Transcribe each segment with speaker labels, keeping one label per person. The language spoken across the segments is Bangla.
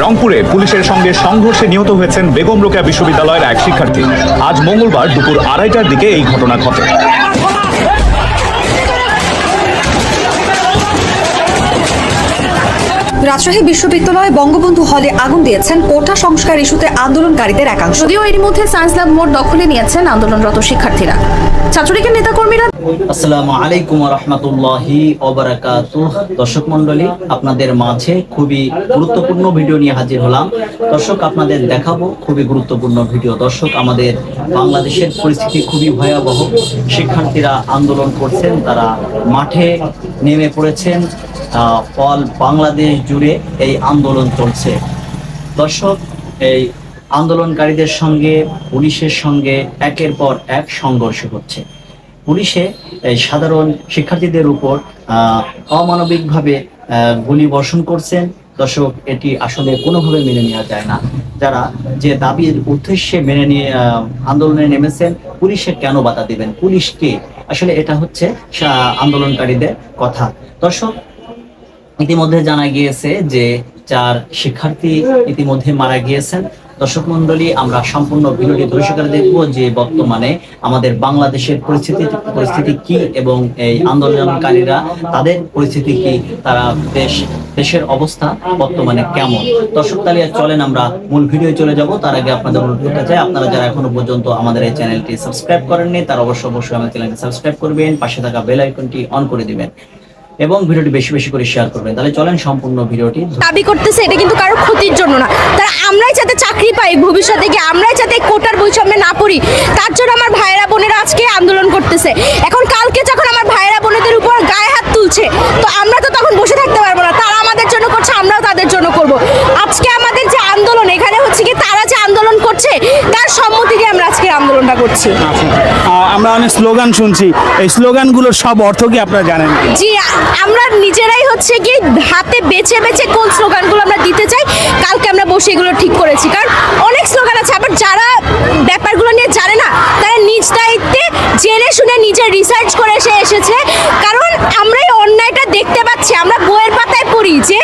Speaker 1: রংপুরে পুলিশের সঙ্গে সংঘর্ষে নিহত হয়েছেন বেগম রোকেয়া বিশ্ববিদ্যালয়ের এক শিক্ষার্থী। আজ মঙ্গলবার দুপুর 2:30টার দিকে এই ঘটনা ঘটে।
Speaker 2: রাজশাহী বিশ্ববিদ্যালয়ে বঙ্গবন্ধু হলে আগুন দিয়েছেন কোটা সংস্কার ইস্যুতে আন্দোলনকারীদের একাংশ। যদিও এর মধ্যে সায়েন্স ল্যাব মোড় দখলে নিয়েছেন আন্দোলনরত শিক্ষার্থীরা। ছাত্রলীগের নেতাকর্মীরা।
Speaker 3: আসসালামু আলাইকুম ওয়া রাহমাতুল্লাহি ওয়া বারাকাতুহু। দর্শক মণ্ডলী, আপনাদের মাঝে খুবই গুরুত্বপূর্ণ ভিডিও নিয়ে হাজির হলাম। দর্শক, আপনাদের দেখাবো খুবই গুরুত্বপূর্ণ ভিডিও। দর্শক, আমাদের বাংলাদেশের পরিস্থিতি খুবই ভয়াবহ। শিক্ষার্থীরা আন্দোলন করছেন, তারা মাঠে নেমে পড়েছেন। অল বাংলাদেশ জুড়ে এই আন্দোলন চলছে। দর্শক, এই আন্দোলনকারীদের সঙ্গে পুলিশের সঙ্গে একের পর এক সংঘর্ষ হচ্ছে। পুলিশে এই সাধারণ শিক্ষার্থীদের উপর অমানবিকভাবে গুলি বর্ষণ করছেন। দর্শক, এটি আসলে কোনোভাবে মেনে নেওয়া যায় না। যারা যে দাবির উদ্দেশ্যে মেনে নিয়ে আন্দোলনে নেমেছেন, পুলিশে কেন বাধা দিবেন? পুলিশকে আসলে এটা হচ্ছে আন্দোলনকারীদের কথা। দর্শক, ইতিমধ্যে জানা গিয়েছে যে 4 শিক্ষার্থী ইতিমধ্যে মারা গিয়েছেন। দর্শক মন্ডলী, আমরা সম্পূর্ণ ভিডিওটি ধৈর্য করে দেখব যে বর্তমানে আমাদের বাংলাদেশের পরিস্থিতি কি এবং এই আন্দোলনকারীরা তাদের পরিস্থিতি কি, তারা দেশের অবস্থা বর্তমানে কেমন। দর্শক, তাহলে চলেন আমরা মূল ভিডিও চলে যাব। তার আগে আপনাদের অনুরোধ করতে চাই, আপনারা যারা এখনো পর্যন্ত আমাদের এই চ্যানেলটি সাবস্ক্রাইব করেননি, তারা অবশ্যই আমাদের চ্যানেলটি সাবস্ক্রাইব করবেন, পাশে থাকা বেল আইকনটি অন করে দিবেন এবং ভিডিওটি বেশি বেশি করে শেয়ার করবেন। তাহলে চলেন সম্পূর্ণ ভিডিওটি।
Speaker 4: দাবি করতেছে এটা কিন্তু কারো ক্ষতির জন্য না, তারা আমরাই যাতে চাকরি পাই ভবিষ্যতে গিয়ে, আমরাই যাতে কোটার বৈষম্যে না পড়ি, তার জন্য আমার ভাইয়েরা বোনেরা আজকে আন্দোলন করতেছে। এখন কালকে যখন আমার ভাইয়েরা বোনেদের উপর গায়ে হাত তুলছে, তো আমরা তো তখন বসে থাকতে পারবো না। তারা আমাদের জন্য করছে, আমরাও তাদের জন্য করব। আজকে আমাদের যে আন্দোলন, এখানে হচ্ছে কি তারা যে আন্দোলন করছে তার সম্মতি দিয়ে আমরা আজকে আন্দোলনটা করছি।
Speaker 5: আমরা অনেক স্লোগান শুনছি, এই স্লোগানগুলোর সব অর্থ কি আপনারা জানেন?
Speaker 4: জি, আমরা নিজেরাই হচ্ছে কি হাতে বেছে বেছে কোন স্লোগানগুলো আমরা দিতে চাই, কালকে আমরা বসে এগুলো ঠিক করেছি। কারণ অনেক স্লোগান আছে, আবার যারা ব্যাপারগুলো নিয়ে জানে না তারা নিজ দায়িত্বে জেনে শুনে নিজে রিসার্চ করে এসেছে। কারণ আমরা এই অন্যায়টা দেখতে পাচ্ছি, আমরা বইয়ের পাতায় পড়ি যে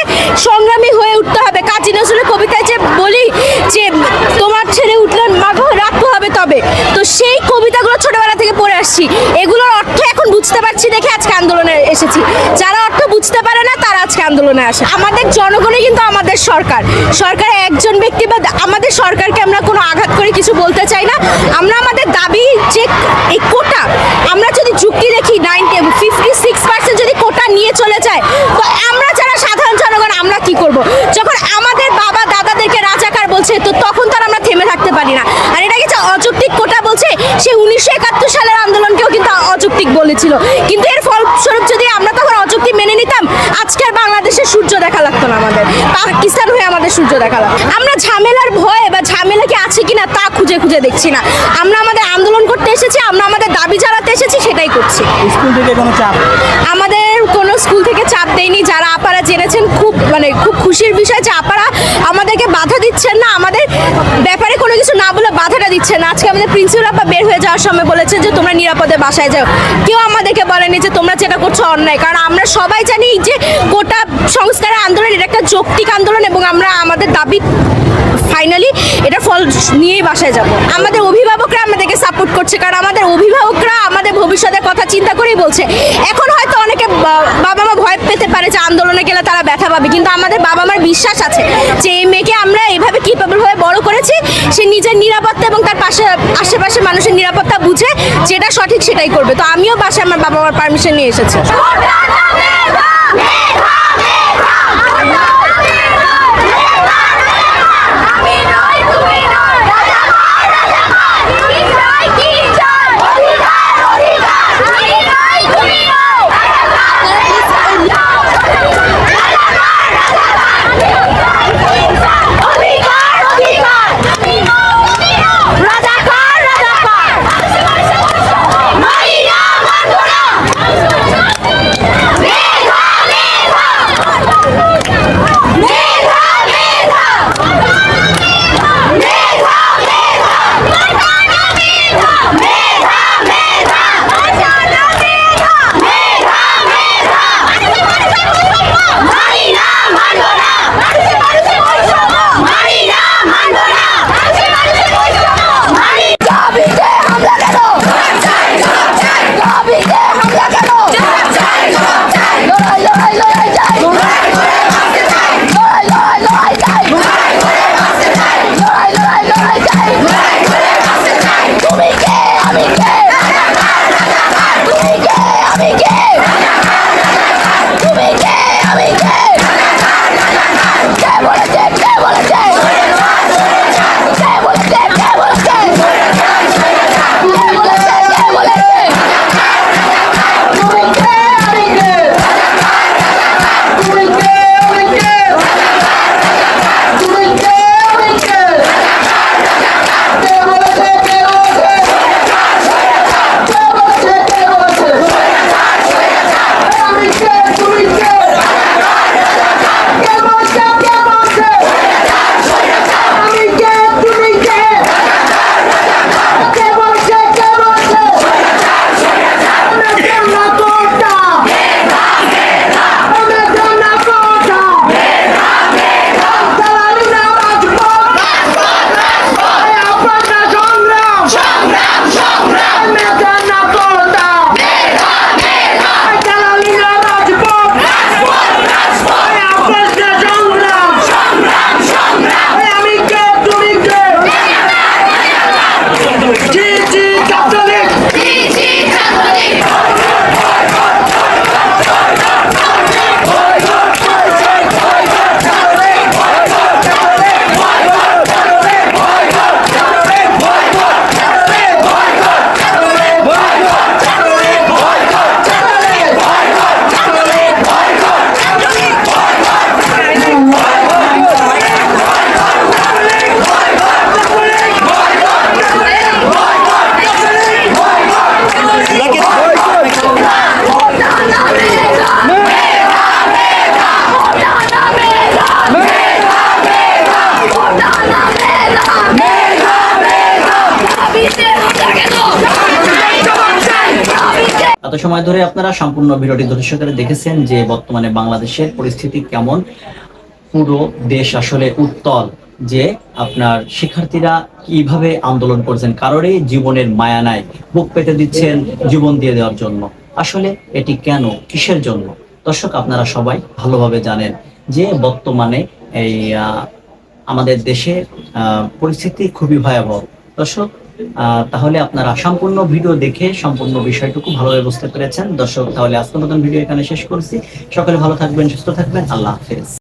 Speaker 4: সংগ্রামী হয়ে উঠতে হবে। কাজী নজরুলের কবিতায় যে বলি যে তোমার ছেড়ে উঠলে মাগো রাখতে হবে তবে, তো সেই কবিতাগুলো ছোটবেলা থেকে পড়ে আসছি। এগুলোর অর্থ এখন বুঝতে পারছি দেখে আজকে আন্দোলনে এসেছি। যারা অর্থ বুঝতে পারে না তারা আজকে আন্দোলনে আসে। আমাদের জনগণই কিন্তু আমাদের সরকার। সরকার একজন ব্যক্তি বা আমাদের সরকারকে আমরা কোনো আঘাত করে কিছু বলতে চাই না। আমরা আমাদের দাবি যে এই কোটা, আমরা যদি যুক্তি দেখি 56% যদি কোটা নিয়ে চলে যায়, তো আমরা যারা সাধারণ জনগণ আমরা কি করব? যখন আমাদের বাবা দাদাদেরকে রাজাকার বলছে, তো তখন তার আমরা থেমে থাকতে পারি না। আর এটাকে যে অযৌক্তিক কোটা বলছে, সে 1971 সালের আন্দোলনকেও কিন্তু অযৌক্তিক বলেছিল। কিন্তু এর ফলস্বরূপ যদি আমরা তখন অযৌক্তিক মেনে নিতাম, আজকের বাংলাদেশে সূর্য দেখা লাগতো না, আমাদের পাকিস্তান হয়ে আমাদের সূর্য দেখা লাগতো। আমরা ঝামেলার ভয়ে বা ঝামেলা কি আছে কিনা তা খুঁজে খুঁজে দেখছি না। আমরা আমাদের আন্দোলন করতে এসেছি, আমরা আমাদের দাবি জানাতে এসেছি, সেটাই করছি।
Speaker 5: স্কুল থেকে কোনো চাপ?
Speaker 4: আমাদের কোনো স্কুল থেকে চাপ দেয়নি। যারা আপারা জেনেছেন, খুব খুব খুশির বিষয় যে আপারা আমাদেরকে বাধা দিচ্ছেন না, আমাদের ব্যাপারে কোনো কিছু না বলে বাধাটা দিচ্ছেন না। আজকে আমাদের প্রিন্সিপাল আপা বের হয়ে যাওয়ার সময় বলেছেন যে তোমরা নিরাপদে বাসায় যাও। কেউ আমাদেরকে বলেনি যে তোমরা যেটা করছো অন্যায়। কারণ আমরা সবাই জানি যে কোটা সংস্কারের আন্দোলন এটা একটা যৌক্তিক আন্দোলন এবং আমরা আমাদের দাবি ফাইনালি এটা ফল নিয়েই বাসায় যাব। আমাদের অভিভাবকরা আমাদেরকে সাপোর্ট করছে, কারণ আমাদের অভিভাবকরা আমাদের ভবিষ্যতের কথা চিন্তা করেই বলছে। এখন হয়তো অনেকে বাবা মা ভয় পেতে পারে যে আন্দোলনে গেলে তারা ব্যথা পাবে, কিন্তু আমাদের বাবা মার বিশ্বাস আছে যে এই মেয়েকে আমরা এইভাবে কিভাবে হয়ে বড় করেছি, সে নিজের নিরাপত্তা এবং তার আশেপাশে মানুষের নিরাপত্তা বুঝে যেটা সঠিক সেটাই করবে। তো আমিও বাসায় আমার বাবা মার পারমিশন নিয়ে এসেছি।
Speaker 3: সময় ধরে আপনারা সম্পূর্ণ ভিডিওটি ধৈর্য সহকারে দেখেছেন যে বর্তমানে বাংলাদেশের পরিস্থিতি কেমন। পুরো দেশ আসলে উত্তল, যে আপনার শিক্ষার্থীরা কিভাবে আন্দোলন করছেন, কারোরই জীবনের মায়া নাই, বুক পেতে দিচ্ছেন জীবন দিয়ে দেওয়ার জন্য। আসলে এটি কেন, কিসের জন্য? দর্শক, আপনারা সবাই ভালোভাবে জানেন যে বর্তমানে এই আমাদের দেশে পরিস্থিতি খুবই ভয়াবহ। দর্শক, তাহলে আপনারা সম্পূর্ণ ভিডিও দেখে সম্পূর্ণ বিষয়টুকু ভালোভাবে বুঝতে পেরেছেন। দর্শক, তাহলে আজকের মতন ভিডিও এখানে শেষ করছি। সকলে ভালো থাকবেন, সুস্থ থাকবেন। আল্লাহ হাফেজ।